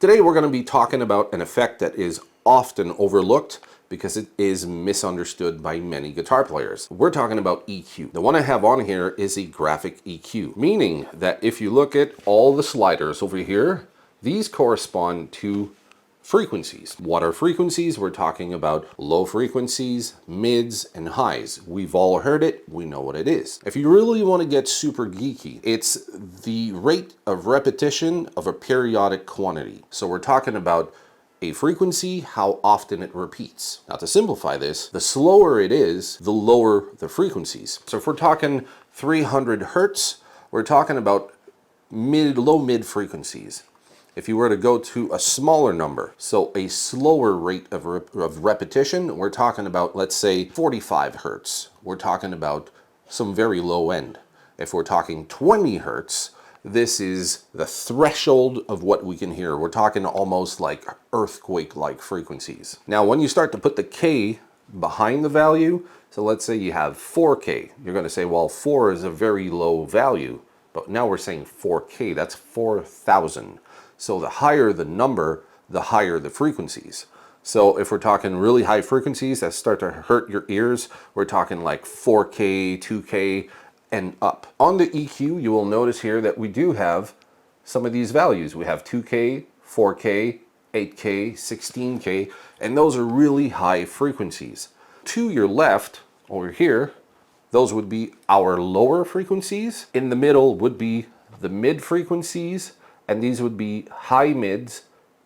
Today we're going to be talking about an effect that is often overlooked because it is misunderstood by many guitar players. We're talking about EQ. The one I have on here is a graphic EQ, meaning that if you look at all the sliders over here, these correspond to frequencies. What are frequencies? We're talking about low frequencies, mids, and highs. We've all heard it, we know what it is. If you really want to get super geeky, it's the rate of repetition of a periodic quantity. So we're talking about a frequency, how often it repeats. Now to simplify this, the slower it is, the lower the frequencies. So if we're talking 300 hertz, we're talking about low mid frequencies. If you were to go to a smaller number, so a slower rate of repetition, we're talking about, let's say, 45 hertz. We're talking about some very low end. If we're talking 20 hertz, this is the threshold of what we can hear. We're talking almost like earthquake-like frequencies. Now, when you start to put the K behind the value, so let's say you have 4K, you're going to say, well, 4 is a very low value, but now we're saying 4K, that's 4,000. So the higher the number, the higher the frequencies. So if we're talking really high frequencies that start to hurt your ears, we're talking like 4K, 2K, and up. On the EQ, you will notice here that we do have some of these values. We have 2K, 4K, 8K, 16K, and those are really high frequencies. To your left, over here, those would be our lower frequencies. In the middle would be the mid frequencies, and these would be high mids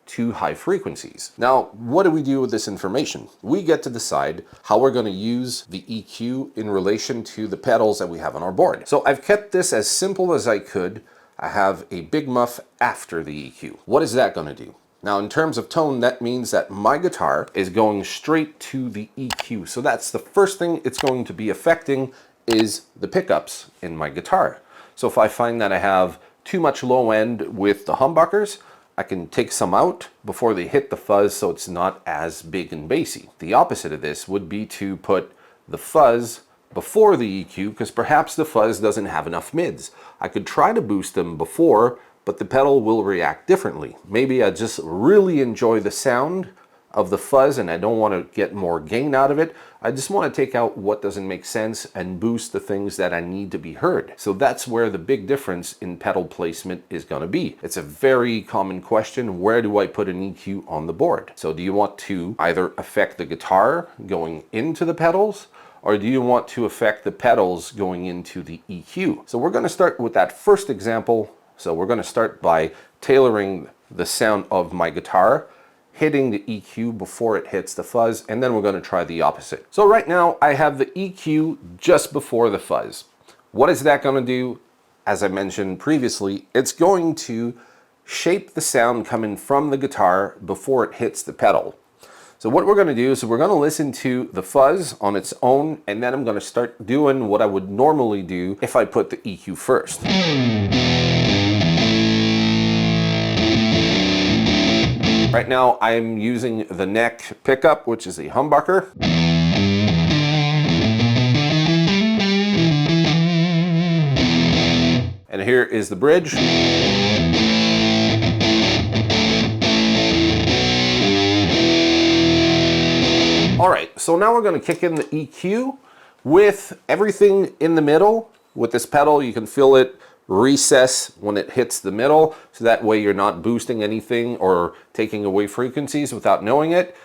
to high frequencies. Now, what do we do with this information? We get to decide how we're going to use the EQ in relation to the pedals that we have on our board. So I've kept this as simple as I could. I have a big muff after the EQ. What is that going to do? Now, in terms of tone, that means that my guitar is going straight to the EQ. So that's the first thing it's going to be affecting is the pickups in my guitar. So if I find that I have too much low end with the humbuckers, I can take some out before they hit the fuzz so it's not as big and bassy. The opposite of this would be to put the fuzz before the EQ because perhaps the fuzz doesn't have enough mids. I could try to boost them before, but the pedal will react differently. Maybe I just really enjoy the sound of the fuzz and I don't want to get more gain out of it. I just want to take out what doesn't make sense and boost the things that I need to be heard. So that's where the big difference in pedal placement is going to be. It's a very common question. Where do I put an EQ on the board? So do you want to either affect the guitar going into the pedals, or do you want to affect the pedals going into the EQ? So we're going to start with that first example. So we're going to start by tailoring the sound of my guitar, hitting the EQ before it hits the fuzz, and then we're going to try the opposite. So right now I have the EQ just before the fuzz. What is that going to do? As I mentioned previously, it's going to shape the sound coming from the guitar before it hits the pedal. So what we're going to do is we're going to listen to the fuzz on its own, and then I'm going to start doing what I would normally do if I put the EQ first. Right now I'm using the neck pickup, which is a humbucker. And here is the bridge. All right, so now we're going to kick in the EQ with everything in the middle. With this pedal, you can feel it recess when it hits the middle, so that way you're not boosting anything or taking away frequencies without knowing it.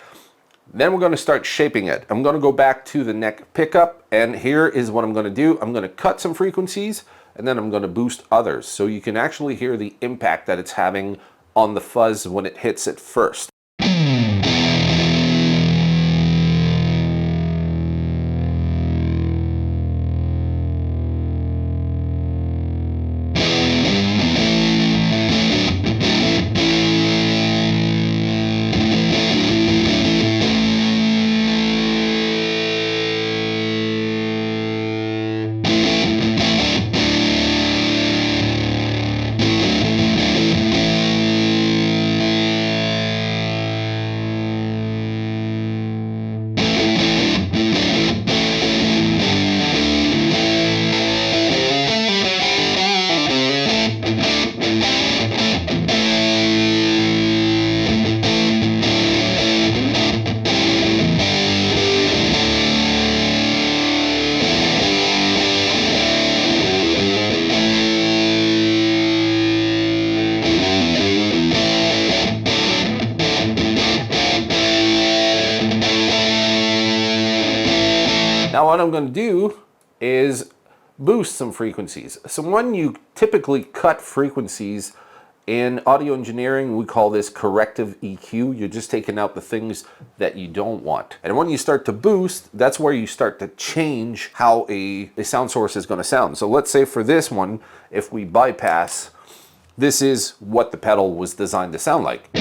Then we're going to start shaping it. I'm going to go back to the neck pickup, and here is what I'm going to do. I'm going to cut some frequencies, and then I'm going to boost others, so you can actually hear the impact that it's having on the fuzz when it hits it first. what I'm going to do is boost some frequencies. So when you typically cut frequencies in audio engineering, we call this corrective EQ. You're just taking out the things that you don't want. And when you start to boost, that's where you start to change how a sound source is going to sound. So let's say for this one, if we bypass, this is what the pedal was designed to sound like.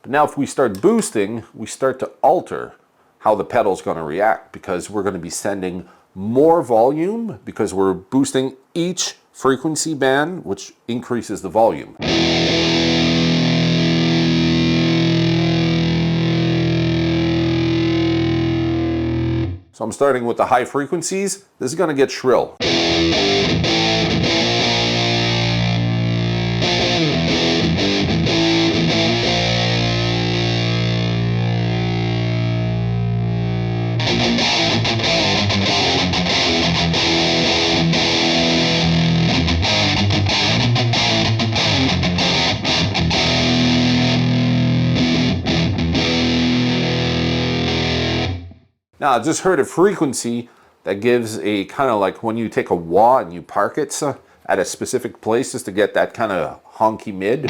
But now if we start boosting, we start to alter how the pedal's going to react, because we're going to be sending more volume because we're boosting each frequency band, which increases the volume. So I'm starting with the high frequencies. This is going to get shrill. Now, I just heard a frequency that gives a kind of like when you take a wah and you park it at a specific place just to get that kind of honky mid.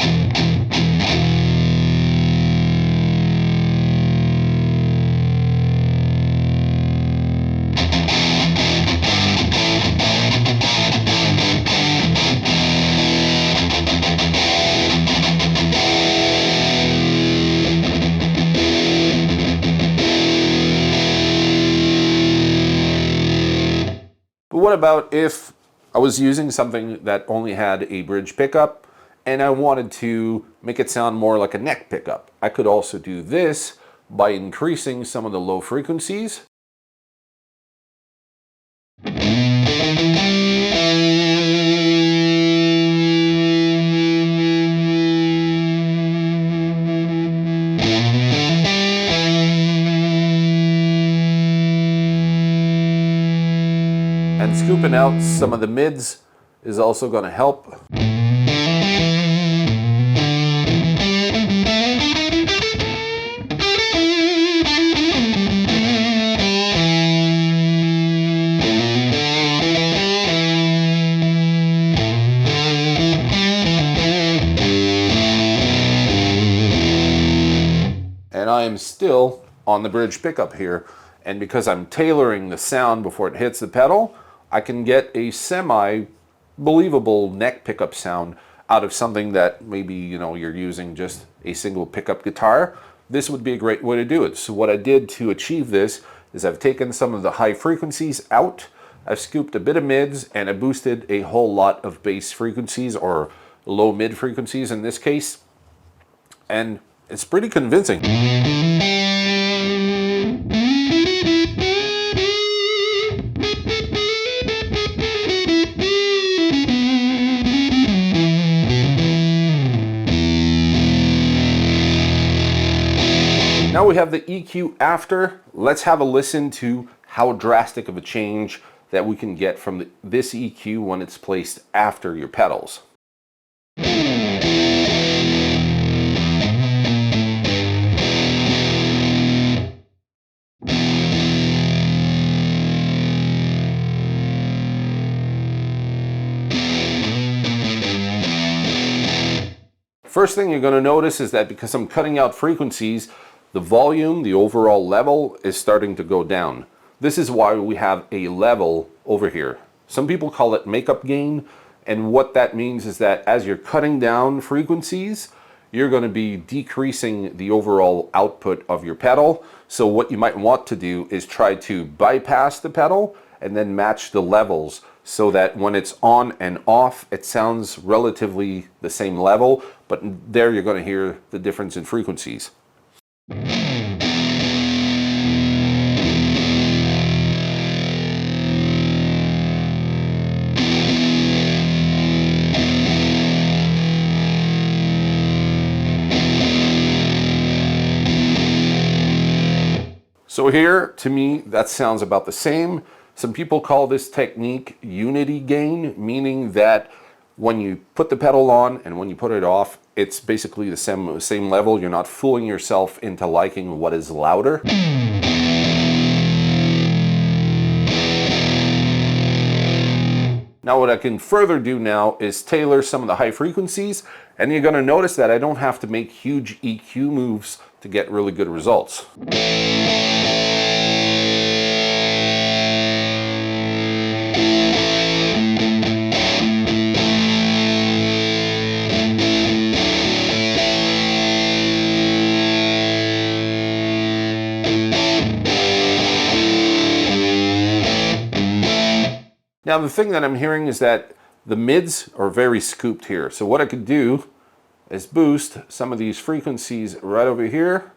But what about if I was using something that only had a bridge pickup and I wanted to make it sound more like a neck pickup? I could also do this by increasing some of the low frequencies. And scooping out some of the mids is also going to help. And I am still on the bridge pickup here. And because I'm tailoring the sound before it hits the pedal, I can get a semi-believable neck pickup sound out of something that maybe, you know, you're using just a single pickup guitar. This would be a great way to do it. So what I did to achieve this is I've taken some of the high frequencies out, I've scooped a bit of mids, and I boosted a whole lot of bass frequencies, or low mid frequencies in this case. And it's pretty convincing. Now we have the EQ after. Let's have a listen to how drastic of a change that we can get from this EQ when it's placed after your pedals. First thing you're going to notice is that because I'm cutting out frequencies, the volume, the overall level, is starting to go down. This is why we have a level over here. Some people call it makeup gain, and what that means is that as you're cutting down frequencies, you're going to be decreasing the overall output of your pedal. So what you might want to do is try to bypass the pedal and then match the levels so that when it's on and off, it sounds relatively the same level, but there you're going to hear the difference in frequencies. So here, to me, that sounds about the same. Some people call this technique unity gain, meaning that when you put the pedal on and when you put it off, it's basically the same level. You're not fooling yourself into liking what is louder. Now what I can further do now is tailor some of the high frequencies, and you're going to notice that I don't have to make huge EQ moves to get really good results. Now the thing that I'm hearing is that the mids are very scooped here. So what I could do is boost some of these frequencies right over here.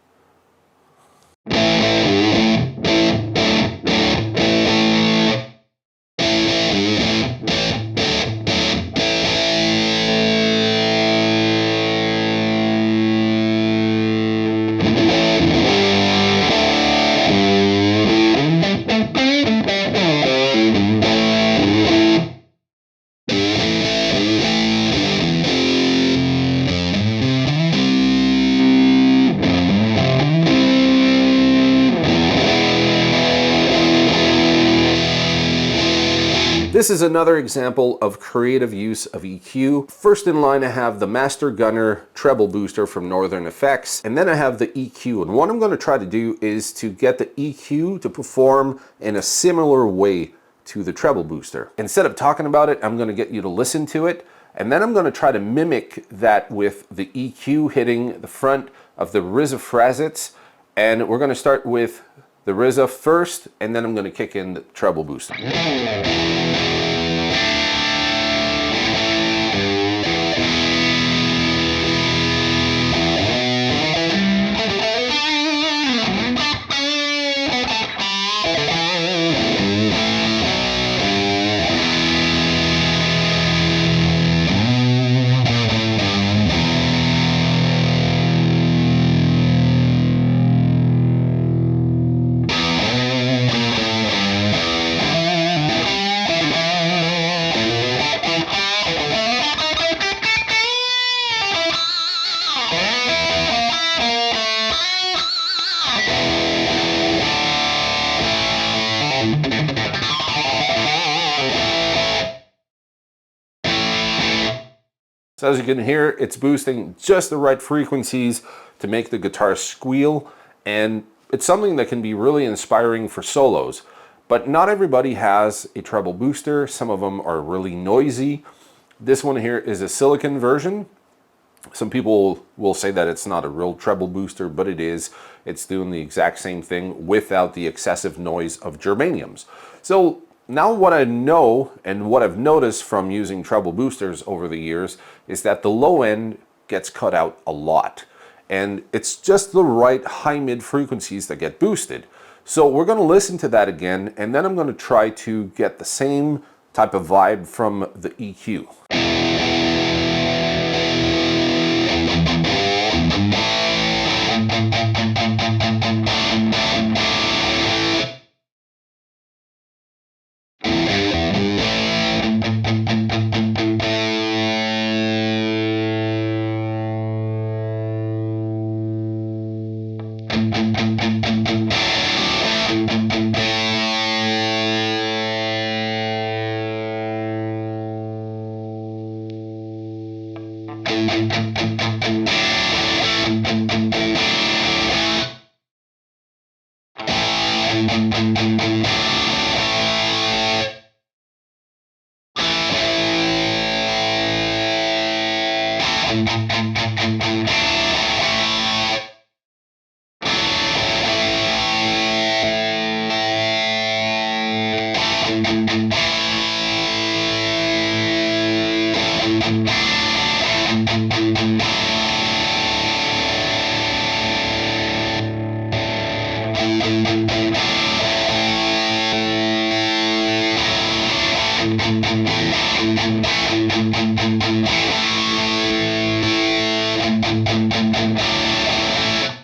This is another example of creative use of EQ. First in line, I have the Master Gunner treble booster from Northern Effects, and then I have the EQ. And what I'm going to try to do is to get the EQ to perform in a similar way to the treble booster. Instead of talking about it, I'm going to get you to listen to it, and then I'm going to try to mimic that with the EQ hitting the front of the 𝗃𝗂𝗱𝗲𝗀𝗃, and we're going to start with the 𝗃𝗂 first, and then I'm going to kick in the treble booster. So as you can hear, it's boosting just the right frequencies to make the guitar squeal, and it's something that can be really inspiring for solos. But not everybody has a treble booster. Some of them are really noisy. This one here is a silicon version. Some people will say that it's not a real treble booster, but it is. It's doing the exact same thing without the excessive noise of germaniums. So now what I know and what I've noticed from using treble boosters over the years is that the low end gets cut out a lot. And it's just the right high-mid frequencies that get boosted. So we're going to listen to that again, and then I'm going to try to get the same type of vibe from the EQ.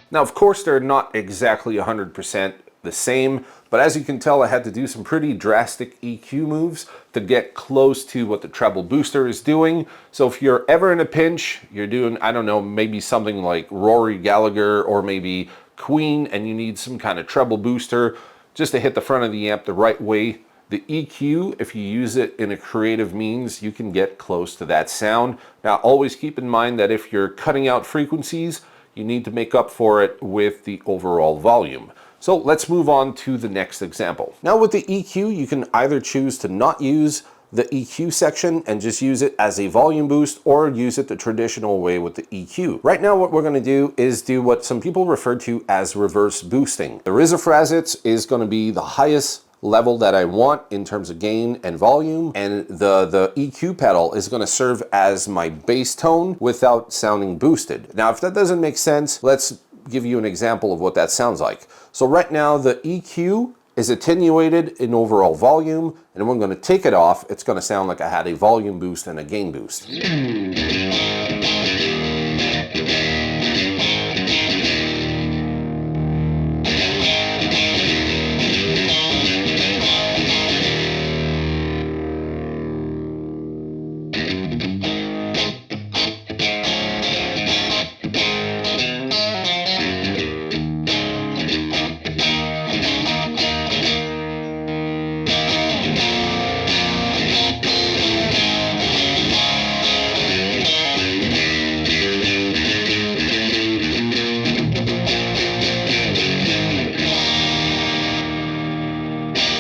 Now, of course, they're not exactly 100% the same, But as you can tell, I had to do some pretty drastic EQ moves to get close to what the treble booster is doing. So if you're ever in a pinch, you're doing, I don't know, maybe something like Rory Gallagher or maybe Queen, and you need some kind of treble booster just to hit the front of the amp the right way, the EQ, if you use it in a creative means, you can get close to that sound. Now, always keep in mind that if you're cutting out frequencies, you need to make up for it with the overall volume. So let's move on to the next example. Now with the EQ, you can either choose to not use the EQ section and just use it as a volume boost, or use it the traditional way with the EQ. Right now what we're going to do is do what some people refer to as reverse boosting. The Risofrazits is going to be the highest level that I want in terms of gain and volume, and the EQ pedal is going to serve as my bass tone without sounding boosted. Now if that doesn't make sense, let's give you an example of what that sounds like. So right now the EQ is attenuated in overall volume, and when I'm going to take it off, it's going to sound like I had a volume boost and a gain boost.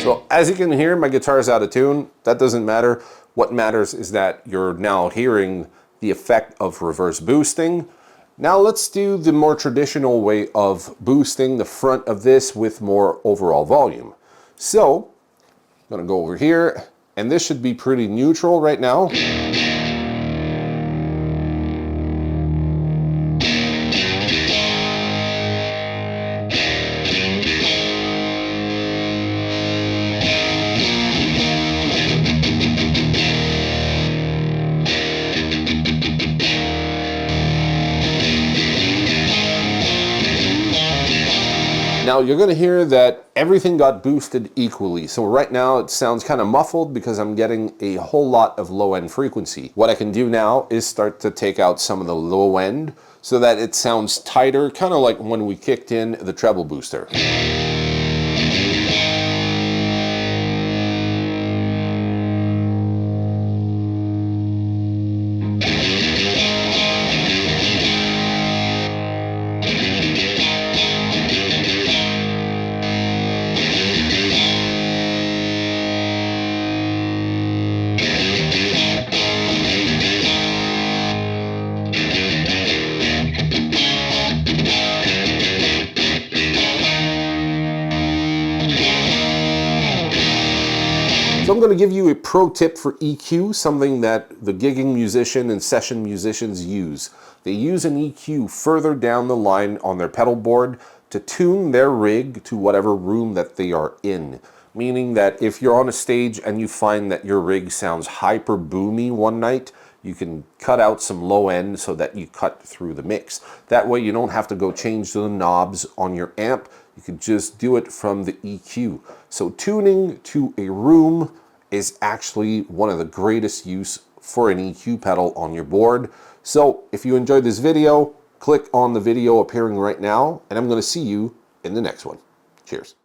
So as you can hear, my guitar is out of tune. That doesn't matter. What matters is that you're now hearing the effect of reverse boosting. Now let's do the more traditional way of boosting the front of this with more overall volume. So I'm gonna go over here, and this should be pretty neutral right now. Now you're going to hear that everything got boosted equally. So right now it sounds kind of muffled because I'm getting a whole lot of low end frequency. What I can do now is start to take out some of the low end so that it sounds tighter, kind of like when we kicked in the treble booster. So I'm going to give you a pro tip for EQ, something that the gigging musician and session musicians use. They use an EQ further down the line on their pedal board to tune their rig to whatever room that they are in. Meaning that if you're on a stage and you find that your rig sounds hyper boomy one night, you can cut out some low end so that you cut through the mix. That way you don't have to go change the knobs on your amp. You can just do it from the EQ. So tuning to a room is actually one of the greatest use for an EQ pedal on your board. So if you enjoyed this video, click on the video appearing right now, and I'm going to see you in the next one. Cheers.